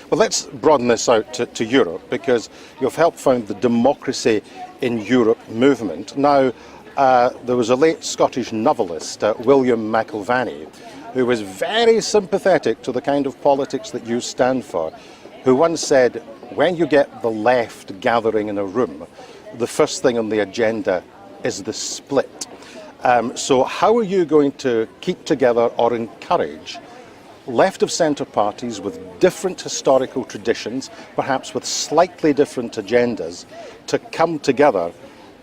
Well, let's broaden this out to Europe, because you've helped found the Democracy in Europe movement. Now, there was a late Scottish novelist, William McIlvanney, who was very sympathetic to the kind of politics that you stand for, who once said, when you get the left gathering in a room, the first thing on the agenda is the split. So how are you going to keep together or encourage left of centre parties with different historical traditions, perhaps with slightly different agendas, to come together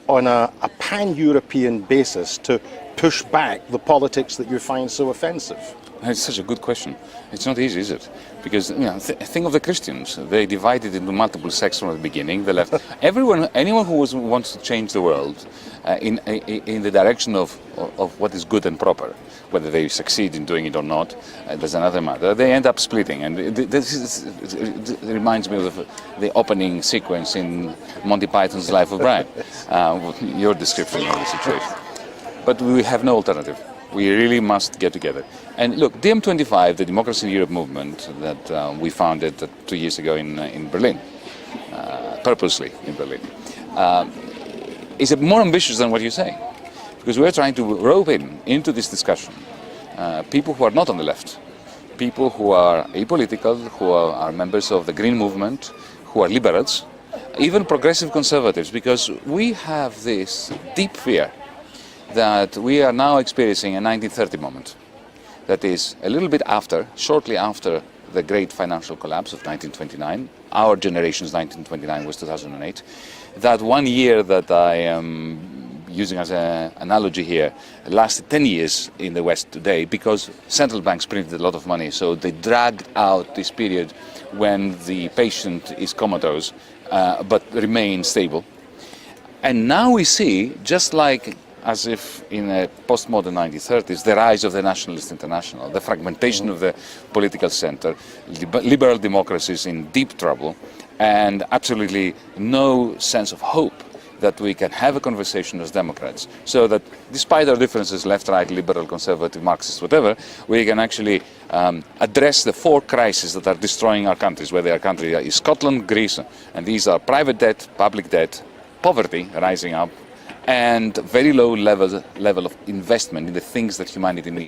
on a pan-European basis to push back the politics that you find so offensive? It's such a good question. It's not easy, is it? Because, think of the Christians. They divided into multiple sects from the beginning. The left, anyone who wants to change the world in the direction of what is good and proper, whether they succeed in doing it or not, that's another matter. They end up splitting, and this reminds me of the opening sequence in Monty Python's Life of Brian, your description of the situation. But we have no alternative. We really must get together. And look, DiEM25, the Democracy in Europe movement that we founded 2 years ago in Berlin, purposely in Berlin, is more ambitious than what you say. Because we're trying to rope into this discussion people who are not on the left, people who are apolitical, who are members of the Green movement, who are liberals, even progressive conservatives, because we have this deep fear that we are now experiencing a 1930 moment. That is a little bit after, shortly after the great financial collapse of 1929. Our generation's 1929 was 2008. That 1 year that I am using as an analogy here lasted 10 years in the West today, because central banks printed a lot of money, so they dragged out this period when the patient is comatose but remains stable. And now we see, just like as if in a postmodern 1930s, the rise of the nationalist international, the fragmentation of the political center, liberal democracies in deep trouble, and absolutely no sense of hope that we can have a conversation as Democrats, so that despite our differences, left, right, liberal, conservative, Marxist, whatever, we can actually address the four crises that are destroying our countries, whether our country is Scotland, Greece, and these are private debt, public debt, poverty rising up, and very low level of investment in the things that humanity needs.